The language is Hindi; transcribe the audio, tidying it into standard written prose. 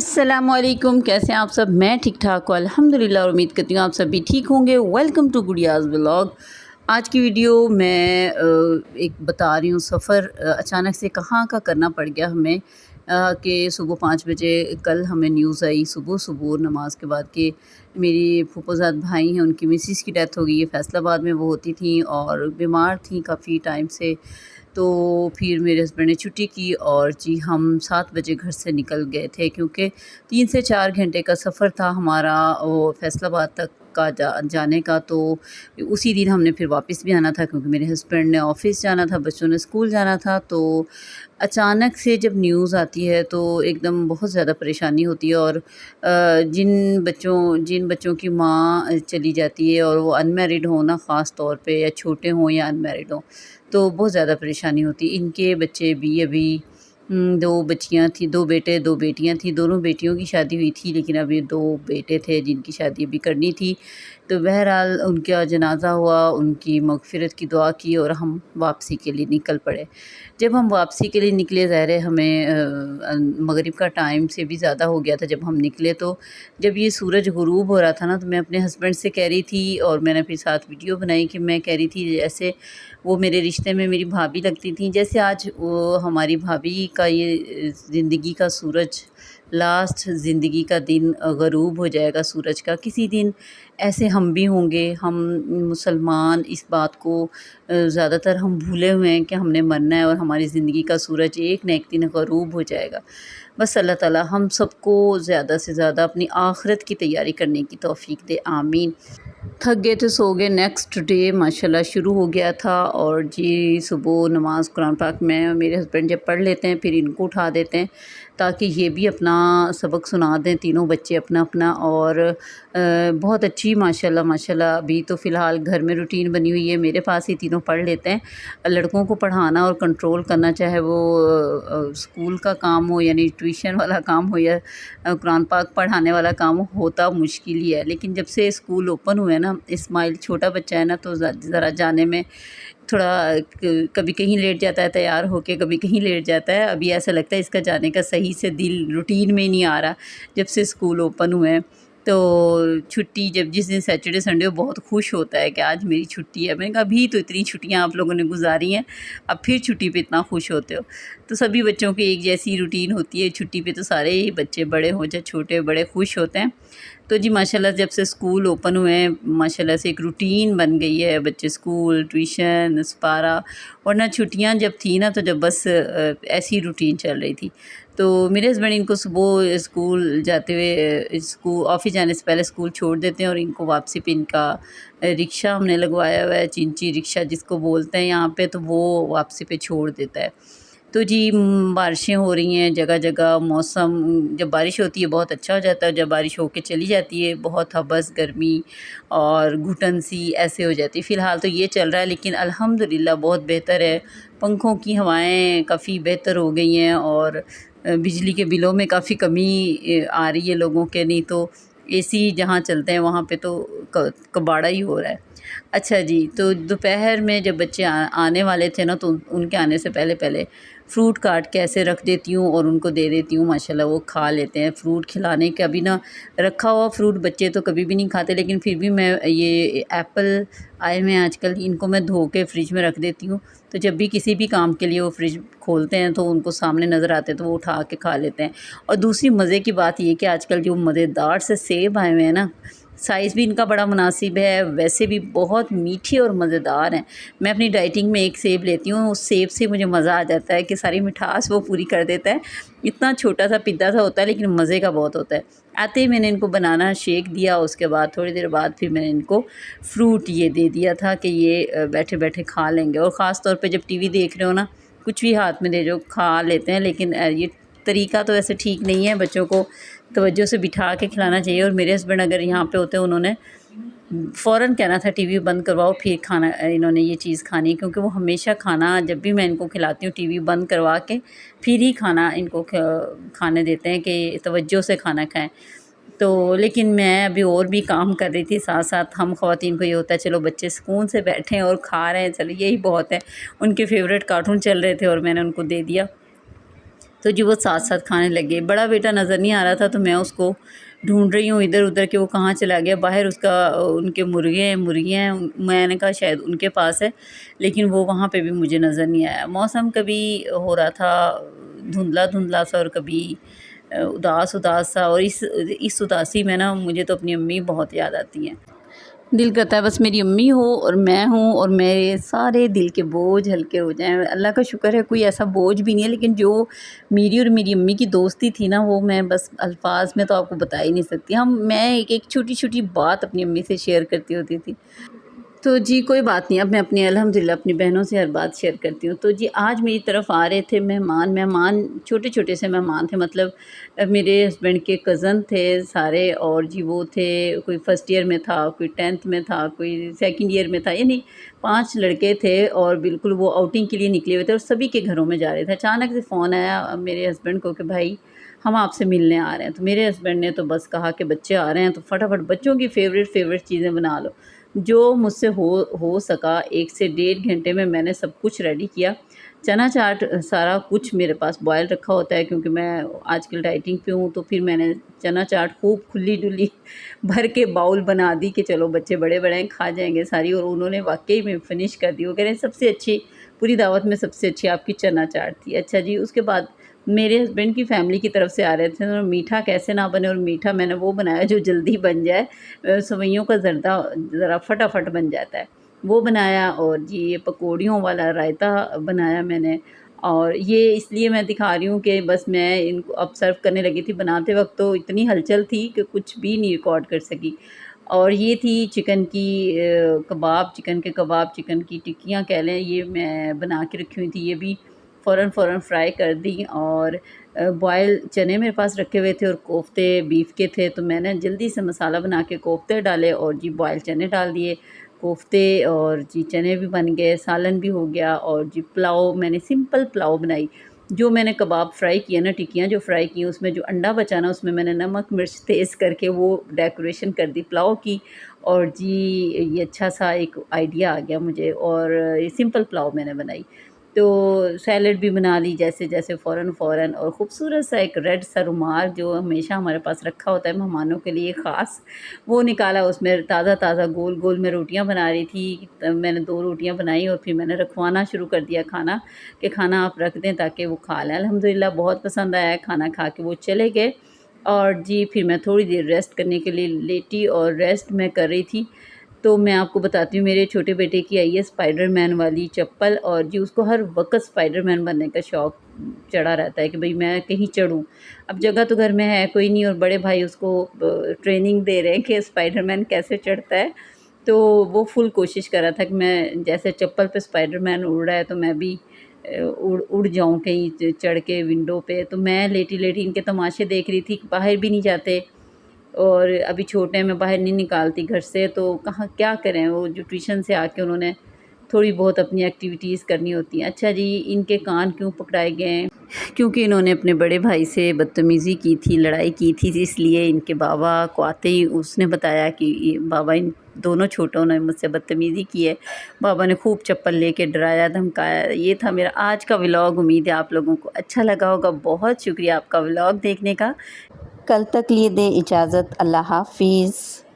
अस्सलामुअलैकुम, कैसे हैं आप सब। मैं ठीक ठाक हूँ अल्हम्दुलिल्लाह और उम्मीद करती हूँ आप सब भी ठीक होंगे। Welcome to Gudiya's vlog. आज की वीडियो मैं एक बता रही हूँ सफ़र अचानक से कहाँ का करना पड़ गया हमें कि सुबह 5 बजे कल हमें न्यूज़ आई सुबह सुबह नमाज के बाद कि मेरी फूफाज़ाद भाई हैं, उनकी मिसिस की डेथ हो गई है। फैसलाबाद में वो होती थी और बीमार थी काफ़ी टाइम से। तो फिर मेरे हस्बैंड ने छुट्टी की और जी हम 7 बजे घर से निकल गए थे, क्योंकि 3 से 4 घंटे का सफ़र था हमारा वो फैसलाबाद तक का जाने का। तो उसी दिन हमने फिर वापस भी आना था, क्योंकि मेरे हस्बैंड ने ऑफ़िस जाना था, बच्चों ने स्कूल जाना था। तो अचानक से जब न्यूज़ आती है तो एकदम बहुत ज़्यादा परेशानी होती है। और जिन बच्चों की माँ चली जाती है और वो अनमैरिड हो ना, ख़ास तौर पे, या छोटे हों या अनमैरिड हों, तो बहुत ज़्यादा परेशानी होती है। इनके बच्चे भी अभी 2 बच्चियाँ थी, 2 बेटे 2 बेटियाँ थी। दोनों बेटियों की शादी हुई थी, लेकिन अभी 2 बेटे थे जिनकी शादी अभी करनी थी। तो बहरहाल उनका जनाज़ा हुआ, उनकी मग़फ़िरत की दुआ की और हम वापसी के लिए निकल पड़े। जब हम वापसी के लिए निकले, ज़ाहिर है हमें मग़रिब का टाइम से भी ज़्यादा हो गया था जब हम निकले। तो जब ये सूरज ग़ुरूब हो रहा था ना, तो मैं अपने हस्बैंड से कह रही थी, और मैंने फिर साथ वीडियो बनाई कि मैं कह रही थी जैसे वो मेरे रिश्ते में मेरी भाभी लगती थी, जैसे आज वो हमारी भाभी का ये ज़िंदगी का सूरज, लास्ट ज़िंदगी का दिन ग़रूब हो जाएगा सूरज का। किसी दिन ऐसे हम भी होंगे। हम मुसलमान इस बात को ज़्यादातर हम भूले हुए हैं कि हमने मरना है और हमारी ज़िंदगी का सूरज एक न एक दिन ग़रूब हो जाएगा। बस अल्लाह ताला हम सबको ज़्यादा से ज़्यादा अपनी आखिरत की तैयारी करने की तौफ़ीक दे, आमीन। थक गए थे, सो गए। नेक्स्ट डे माशाल्लाह शुरू हो गया था और जी सुबह नमाज़ कुरान पाक में मेरे हस्बैंड जब पढ़ लेते हैं फिर इनको उठा देते हैं, ताकि ये भी अपना सबक सुना दें, तीनों बच्चे अपना अपना। और बहुत अच्छी माशाल्लाह माशाल्लाह अभी तो फ़िलहाल घर में रूटीन बनी हुई है, मेरे पास ही तीनों पढ़ लेते हैं। लड़कों को पढ़ाना और कंट्रोल करना, चाहे वो स्कूल का काम हो यानी ट्यूशन वाला काम हो या कुरान पाक पढ़ाने वाला काम हो, होता मुश्किल ही है। लेकिन जब से स्कूल ओपन हुए ना, इस्माइल छोटा बच्चा है ना, तो ज़रा जाने में थोड़ा कभी कहीं लेट जाता है तैयार होके, कभी कहीं लेट जाता है। अभी ऐसा लगता है इसका जाने का सही से दिल रूटीन में नहीं आ रहा जब से स्कूल ओपन हुए हैं। तो छुट्टी जब जिस दिन सैटरडे संडे हो, बहुत खुश होता है कि आज मेरी छुट्टी है। मैंने कहा अभी तो इतनी छुट्टियां आप लोगों ने गुजारी हैं, अब फिर छुट्टी पे इतना खुश होते हो। तो सभी बच्चों की एक जैसी रूटीन होती है, छुट्टी पे तो सारे ही बच्चे, बड़े हों चाहे छोटे, बड़े खुश होते हैं। तो जी माशाल्लाह जब से स्कूल ओपन हुए हैं माशाल्लाह से एक रूटीन बन गई है। बच्चे स्कूल, ट्यूशन, स्पारा। वरना छुट्टियां जब थी ना, तो जब बस ऐसी रूटीन चल रही थी। तो मेरे हस्बैंड इनको सुबह स्कूल जाते हुए, स्कूल ऑफ़िस जाने से पहले स्कूल छोड़ देते हैं, और इनको वापसी पे इनका रिक्शा हमने लगवाया हुआ है, चिंची रिक्शा जिसको बोलते हैं यहाँ पे, तो वो वापसी पे छोड़ देता है। तो जी बारिशें हो रही हैं जगह जगह। मौसम जब बारिश होती है बहुत अच्छा हो जाता है, जब बारिश होके चली जाती है बहुत हबस गर्मी और घुटन सी ऐसे हो जाती है। फ़िलहाल तो ये चल रहा है, लेकिन अल्हम्दुलिल्लाह बहुत बेहतर है। पंखों की हवाएं काफ़ी बेहतर हो गई हैं, और बिजली के बिलों में काफ़ी कमी आ रही है लोगों के। नहीं तो एसी जहाँ चलते हैं वहाँ पे तो कबाड़ा ही हो रहा है। अच्छा जी, तो दोपहर में जब बच्चे आने वाले थे ना, तो उनके आने से पहले पहले फ्रूट काट के ऐसे रख देती हूँ और उनको दे देती हूँ। माशाल्लाह वो खा लेते हैं फ्रूट। खिलाने का भी ना, रखा हुआ फ्रूट बच्चे तो कभी भी नहीं खाते, लेकिन फिर भी मैं ये एप्पल आए हुए हैं आजकल, इनको मैं धो के फ्रिज में रख देती हूँ। तो जब भी किसी भी काम के लिए वो फ्रिज खोलते हैं तो उनको सामने नज़र आते हैं, तो वो उठा के खा लेते हैं। और दूसरी मज़े की बात ये कि आजकल जो मज़ेदार से सेब आए हुए हैं ना, साइज़ भी इनका बड़ा मुनासिब है, वैसे भी बहुत मीठे और मज़ेदार हैं। मैं अपनी डाइटिंग में एक सेब लेती हूँ, उस सेब से मुझे मज़ा आ जाता है कि सारी मिठास वो पूरी कर देता है। इतना छोटा सा पिद्दा सा होता है, लेकिन मज़े का बहुत होता है। आते ही मैंने इनको बनाना शेक दिया, उसके बाद थोड़ी देर बाद फिर मैंने इनको फ्रूट ये दे दिया था कि ये बैठे बैठे खा लेंगे। और ख़ास तौर पे जब टीवी देख रहे हो ना, कुछ भी हाथ में दे जो खा लेते हैं। लेकिन ये तरीका तो वैसे ठीक नहीं है, बच्चों को तवज्जो से बिठा के खिलाना चाहिए। और मेरे हस्बैंड अगर यहाँ पे होते, उन्होंने फ़ौरन कहना था टीवी बंद करवाओ फिर खाना, इन्होंने ये चीज़ खानी है। क्योंकि वो हमेशा खाना जब भी मैं इनको खिलाती हूँ टीवी बंद करवा के फिर ही खाना इनको खाने देते हैं कि तवज्जो से खाना खाएं। तो लेकिन मैं अभी और भी काम कर रही थी साथ साथ। हम ख़वातीन को ये होता है चलो बच्चे सुकून से बैठे हैं और खा रहे हैं, चलो यही बहुत है। उनके फेवरेट कार्टून चल रहे थे और मैंने उनको दे दिया। तो जी वो साथ साथ खाने लगे। बड़ा बेटा नज़र नहीं आ रहा था, तो मैं उसको ढूंढ रही हूँ इधर उधर कि वो कहाँ चला गया। बाहर उसका उनके मुर्गे हैं, मुर्गियाँ हैं, मैंने कहा शायद उनके पास है, लेकिन वो वहाँ पे भी मुझे नज़र नहीं आया। मौसम कभी हो रहा था धुंधला धुंधला सा और कभी उदास उदास सा, और इस उदासी में ना मुझे तो अपनी अम्मी बहुत याद आती हैं। दिल करता है बस मेरी अम्मी हो और मैं हूँ और मेरे सारे दिल के बोझ हल्के हो जाएं। अल्लाह का शुक्र है कोई ऐसा बोझ भी नहीं है, लेकिन जो मेरी और मेरी अम्मी की दोस्ती थी ना, वो मैं बस अल्फाज में तो आपको बता ही नहीं सकती। मैं एक एक छोटी छोटी बात अपनी अम्मी से शेयर करती होती थी। तो जी कोई बात नहीं, अब मैं अपनी अल्हम्दुलिल्लाह अपनी बहनों से हर बात शेयर करती हूँ। तो जी आज मेरी तरफ आ रहे थे मेहमान छोटे-छोटे से मेहमान थे, मतलब मेरे हस्बैंड के कज़न थे सारे, और जी वो थे, कोई फर्स्ट ईयर में था, कोई 10th में था, कोई सेकंड ईयर में था, यानी 5 लड़के थे और बिल्कुल वो आउटिंग के लिए निकले हुए थे और सभी के घरों में जा रहे थे। अचानक से फ़ोन आया मेरे हस्बैंड को कि भाई हम आपसे मिलने आ रहे हैं। तो मेरे हस्बैंड ने तो बस कहा कि बच्चे आ रहे हैं तो फटाफट बच्चों की फ़ेवरेट चीज़ें बना लो। जो मुझसे हो सका 1 से डेढ़ घंटे में मैंने सब कुछ रेडी किया। चना चाट सारा कुछ मेरे पास बॉयल रखा होता है, क्योंकि मैं आजकल डाइटिंग पे हूँ, तो फिर मैंने चना चाट खूब खुली-डुली भर के बाउल बना दी कि चलो बच्चे बड़े-बड़े हैं खा जाएँगे सारी, और उन्होंने वाक़ई में फ़िनिश कर दी। वो कह रहे हैं सबसे अच्छी पूरी दावत में सबसे अच्छी आपकी चना चाट थी। अच्छा जी, उसके बाद मेरे हस्बैंड की फ़ैमिली की तरफ से आ रहे थे, और मीठा कैसे ना बने, और मीठा मैंने वो बनाया जो जल्दी बन जाए। सेवइयों का ज़र्दा ज़रा फटाफट बन जाता है, वो बनाया। और जी ये पकौड़ियों वाला रायता बनाया मैंने। और ये इसलिए मैं दिखा रही हूँ कि बस मैं इनको अब सर्व करने लगी थी, बनाते वक़्त तो इतनी हलचल थी कि कुछ भी नहीं रिकॉर्ड कर सकी। और ये थी चिकन की कबाब, चिकन के कबाब, चिकन की टिक्कियाँ कह लें, ये मैं बना के रखी हुई थी। ये भी फ़ौरन फ्राई कर दी। और बॉयल चने मेरे पास रखे हुए थे और कोफ्ते बीफ के थे, तो मैंने जल्दी से मसाला बना के कोफ्ते डाले और जी बॉयल चने डाल दिए। कोफ्ते और जी चने भी बन गए, सालन भी हो गया, और जी पुलाव मैंने सिंपल पुलाव बनाई। जो मैंने कबाब फ्राई किया ना, टिक्कियाँ जो फ्राई की, उसमें जो अंडा बचा ना, उसमें मैंने नमक मिर्च तेज़ करके वो डेकोरेशन कर दी पुलाव की। और जी ये अच्छा-सा एक आइडिया आ गया मुझे, और ये सिंपल पुलाव मैंने बनाई। तो सैलेड भी बना ली जैसे-जैसे फ़ौरन, और ख़ूबसूरत सा एक रेड सा रुमाल जो हमेशा हमारे पास रखा होता है मेहमानों के लिए ख़ास, वो निकाला। उसमें ताज़ा-ताज़ा गोल-गोल मैं रोटियां बना रही थी। मैंने 2 रोटियां बनाई और फिर मैंने रखवाना शुरू कर दिया खाना, कि खाना आप रख दें ताकि वो खा लें। अल्हम्दुलिल्लाह बहुत पसंद आया, खाना खा के वो चले गए। और जी फिर मैं थोड़ी देर रेस्ट करने के लिए लेटी, और रेस्ट मैं कर रही थी। तो मैं आपको बताती हूँ, मेरे छोटे बेटे की आई है स्पाइडरमैन वाली चप्पल, और जी उसको हर वक़्त स्पाइडरमैन बनने का शौक़ चढ़ा रहता है कि भई मैं कहीं चढ़ूँ। अब जगह तो घर में है कोई नहीं, और बड़े भाई उसको ट्रेनिंग दे रहे हैं कि स्पाइडरमैन कैसे चढ़ता है। तो वो फुल कोशिश कर रहा था कि मैं जैसे चप्पल पे स्पाइडरमैन उड़ रहा है तो मैं भी उड़ उड़ जाऊँ कहीं चढ़ के विंडो पे। तो मैं लेटी-लेटी इनके तमाशे देख रही थी, बाहर भी नहीं जाते, और अभी छोटे हैं, मैं बाहर नहीं निकालती घर से, तो कहाँ क्या करें। वो जो ट्यूशन से आके उन्होंने थोड़ी बहुत अपनी एक्टिविटीज़ करनी होती हैं। अच्छा जी, इनके कान क्यों पकड़ाए गए हैं? क्योंकि इन्होंने अपने बड़े भाई से बदतमीज़ी की थी, लड़ाई की थी, इसलिए इनके बाबा को आते ही उसने बताया कि ये बाबा इन दोनों छोटों ने मुझसे बदतमीज़ी की है। बाबा ने खूब चप्पल लेके डराया, धमकाया। ये था मेरा आज का व्लॉग। उम्मीद है आप लोगों को अच्छा लगा होगा। बहुत शुक्रिया आपका व्लॉग देखने का। कल तक लिए दें इजाज़त। अल्लाह हाफ़िज़।